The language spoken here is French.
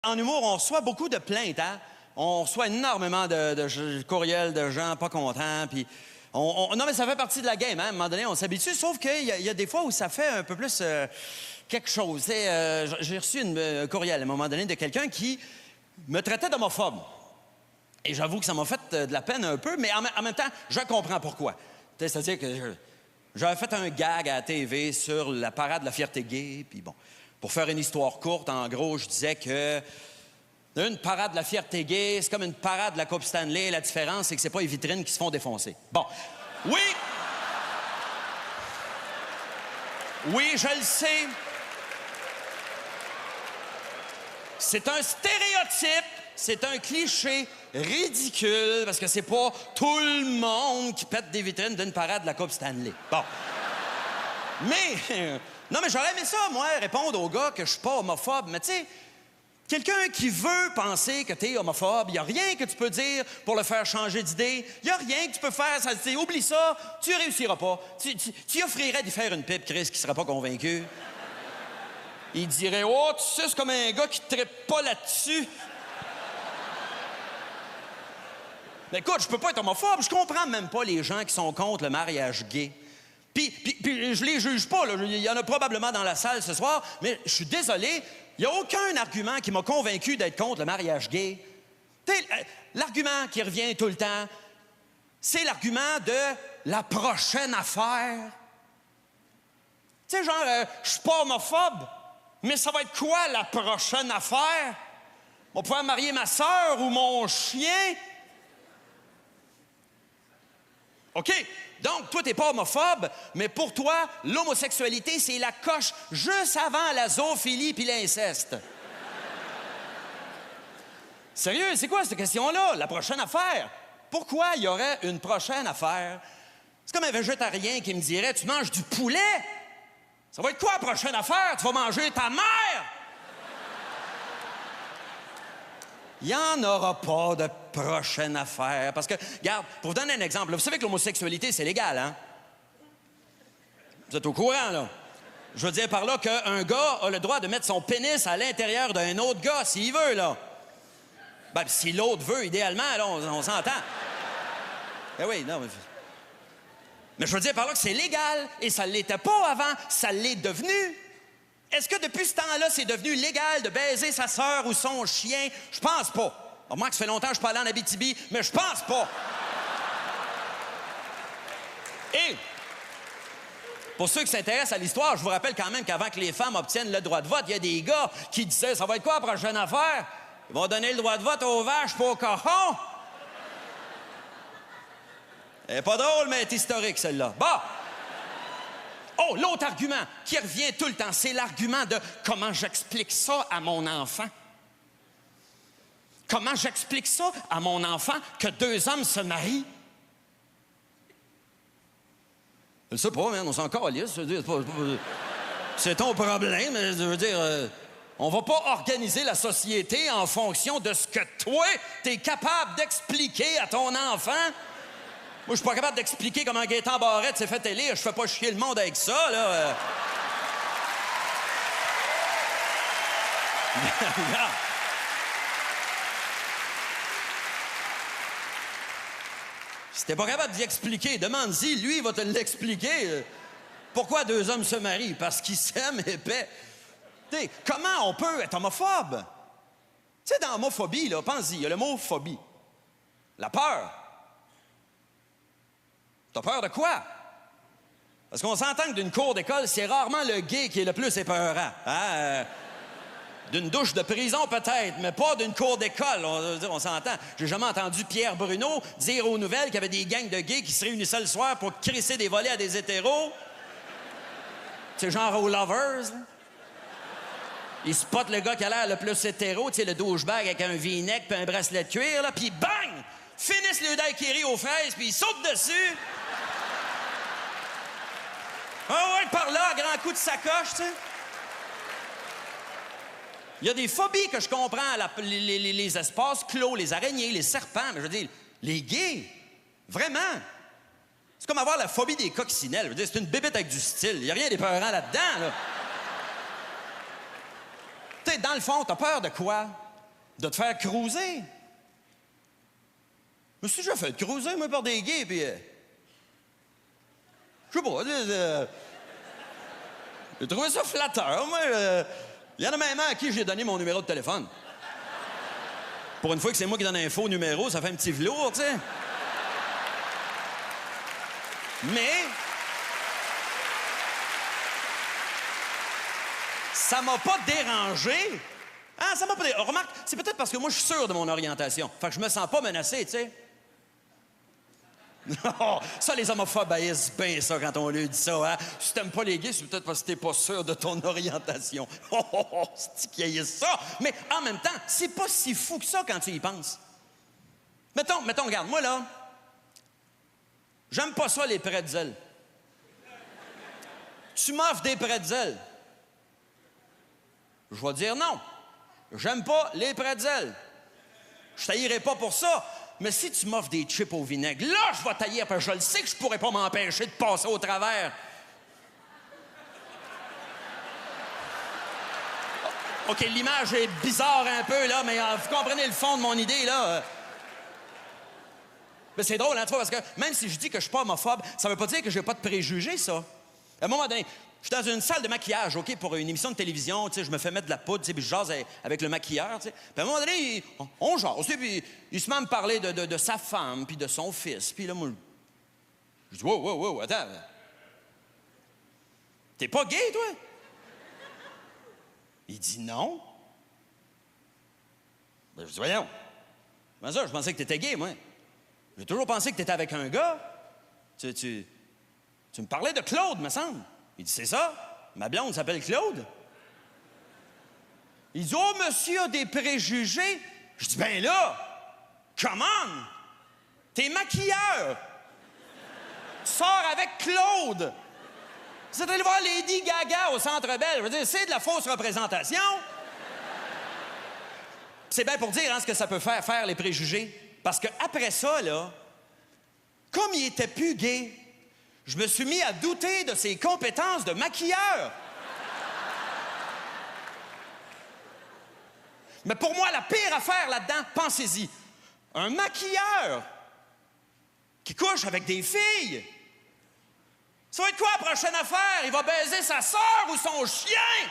En humour, on reçoit beaucoup de plaintes, hein? On reçoit énormément de courriels de gens pas contents, puis non, mais ça fait partie de la game, hein? À un moment donné, on s'habitue, sauf qu'il y a des fois où ça fait un peu plus quelque chose. J'ai reçu un courriel, à un moment donné, de quelqu'un qui me traitait d'homophobe. Et j'avoue que ça m'a fait de la peine un peu, mais en même temps, je comprends pourquoi. C'est-à-dire que j'avais fait un gag à la TV sur la parade de la fierté gay, puis bon... Pour faire une histoire courte, en gros, je disais que une parade de la fierté gay, c'est comme une parade de la Coupe Stanley. La différence, c'est que c'est pas les vitrines qui se font défoncer. Bon. Oui! Oui, je le sais. C'est un stéréotype, c'est un cliché ridicule, parce que c'est pas tout le monde qui pète des vitrines d'une parade de la Coupe Stanley. Bon. Mais... Non, mais j'aurais aimé ça, moi, répondre aux gars que je suis pas homophobe. Mais tu sais, quelqu'un qui veut penser que t'es homophobe, il y a rien que tu peux dire pour le faire changer d'idée. Il y a rien que tu peux faire. Ça, oublie ça, tu réussiras pas. Tu offrirais d'y faire une pipe, Chris, qui serait pas convaincu. Il dirait, oh, tu sais, c'est comme un gars qui te trippe pas là-dessus. Mais écoute, je peux pas être homophobe. Je comprends même pas les gens qui sont contre le mariage gay. Puis je les juge pas, là. Il y en a probablement dans la salle ce soir, mais je suis désolé, il n'y a aucun argument qui m'a convaincu d'être contre le mariage gay. L'argument qui revient tout le temps, c'est l'argument de la prochaine affaire. Tu sais, genre, je suis pas homophobe, mais ça va être quoi la prochaine affaire? On va pouvoir marier ma sœur ou mon chien? OK? Donc, toi, t'es pas homophobe, mais pour toi, l'homosexualité, c'est la coche juste avant la zoophilie puis l'inceste. Sérieux, c'est quoi cette question-là? La prochaine affaire? Pourquoi il y aurait une prochaine affaire? C'est comme un végétarien qui me dirait, tu manges du poulet? Ça va être quoi la prochaine affaire? Tu vas manger ta mère? Il n'y en aura pas de prochaine affaire. Parce que, regarde, pour vous donner un exemple, là, vous savez que l'homosexualité, c'est légal, hein? Vous êtes au courant, là? Je veux dire par là qu'un gars a le droit de mettre son pénis à l'intérieur d'un autre gars, s'il veut, là. Ben, si l'autre veut, idéalement, là, on s'entend. Ben oui, non, mais je veux dire par là que c'est légal, et ça ne l'était pas avant, ça l'est devenu. Est-ce que depuis ce temps-là, c'est devenu légal de baiser sa sœur ou son chien? Je pense pas. Moi, que ça fait longtemps que je suis pas allé en Abitibi, mais je pense pas. Et, pour ceux qui s'intéressent à l'histoire, je vous rappelle quand même qu'avant que les femmes obtiennent le droit de vote, il y a des gars qui disaient, ça va être quoi la prochaine affaire? Ils vont donner le droit de vote aux vaches pas aux cochons. Elle est pas drôle, mais elle est historique, celle-là. Bon! Oh, l'autre argument qui revient tout le temps, c'est l'argument de comment j'explique ça à mon enfant. Comment j'explique ça à mon enfant que deux hommes se marient? Je sais pas, man, on s'en calisse. C'est ton problème. Je veux dire, on va pas organiser la société en fonction de ce que toi, t'es capable d'expliquer à ton enfant. Moi, je suis pas capable d'expliquer comment Gaétan Barrette s'est fait élire. Je fais pas chier le monde avec ça, là. Si t'es pas capable d'y expliquer, demande-y, lui, il va te l'expliquer. Pourquoi deux hommes se marient? Parce qu'ils s'aiment épais. T'sais, comment on peut être homophobe? Tu sais, dans homophobie, là, pense-y, il y a le mot phobie. La peur. T'as peur de quoi? Parce qu'on s'entend que d'une cour d'école, c'est rarement le gay qui est le plus épeurant. Hein? D'une douche de prison, peut-être, mais pas d'une cour d'école. On s'entend. J'ai jamais entendu Pierre Bruno dire aux nouvelles qu'il y avait des gangs de gays qui se réunissaient le soir pour crisser des volets à des hétéros. C'est genre aux Lovers. Là. Il spot le gars qui a l'air le plus hétéro, tu sais, le douchebag avec un V-neck puis un bracelet de cuir, là, puis bang! Finissent le daiquiri aux fraises, puis ils sautent dessus. Ah ouais, par là, grand coup de sacoche, tu sais. Il y a des phobies que je comprends, les espaces clos, les araignées, les serpents, mais je veux dire, les gays, vraiment. C'est comme avoir la phobie des coccinelles. Je veux dire, c'est une bébête avec du style. Il n'y a rien d'épeurant là-dedans, là. Tu sais, dans le fond, t'as peur de quoi? De te faire cruiser. Je me suis déjà fait cruiser, moi, par des gays, puis... je sais pas, j'ai trouvé ça flatteur, moi. Il y en a même un à qui j'ai donné mon numéro de téléphone. Pour une fois que c'est moi qui donne un faux numéro, ça fait un petit velours, tu sais. Mais... ça m'a pas dérangé. Ah, ça m'a pas dérangé. Remarque, c'est peut-être parce que moi, je suis sûr de mon orientation. Fait que je me sens pas menacé, tu sais. Non, ça, les homophobes haïssent bien ça quand on lui dit ça, hein. Si t'aimes pas les gays, c'est peut-être parce que t'es pas sûr de ton orientation. C'est qui haïssent ça. Mais en même temps, c'est pas si fou que ça quand tu y penses. Mettons, regarde, moi, là, j'aime pas ça, les pretzels. Tu m'offres des pretzels. Je vais dire non. J'aime pas les pretzels. Je taillerai pas pour ça. Mais si tu m'offres des chips au vinaigre, là, je vais tailler, parce que je le sais que je pourrais pas m'empêcher de passer au travers. OK, l'image est bizarre un peu, là, mais vous comprenez le fond de mon idée, là. Mais c'est drôle, hein, tu vois, parce que même si je dis que je suis pas homophobe, ça veut pas dire que j'ai pas de préjugés, ça. À un moment donné, je suis dans une salle de maquillage, OK, pour une émission de télévision, tu sais, je me fais mettre de la poudre, tu sais, puis je jase avec le maquilleur, tu sais. Puis à un moment donné, on jase, tu sais, puis il se met à me parler de sa femme, puis de son fils. Puis là, moi, je dis, wow, attends. T'es pas gay, toi? Il dit non. Ben, je dis, voyons. Comment ça, je pensais que t'étais gay, moi. J'ai toujours pensé que t'étais avec un gars. Tu me parlais de Claude, me semble. Il dit, c'est ça? Ma blonde s'appelle Claude. Il dit, oh, monsieur a des préjugés. Je dis, ben là, come on! T'es maquilleur. Tu sors avec Claude. C'est allé voir Lady Gaga au Centre Bell. Je veux dire, c'est de la fausse représentation. C'est bien pour dire hein, ce que ça peut faire les préjugés. Parce qu'après ça, là, comme il était plus gay, je me suis mis à douter de ses compétences de maquilleur. Mais pour moi, la pire affaire là-dedans, pensez-y, un maquilleur qui couche avec des filles, ça va être quoi la prochaine affaire? Il va baiser sa sœur ou son chien?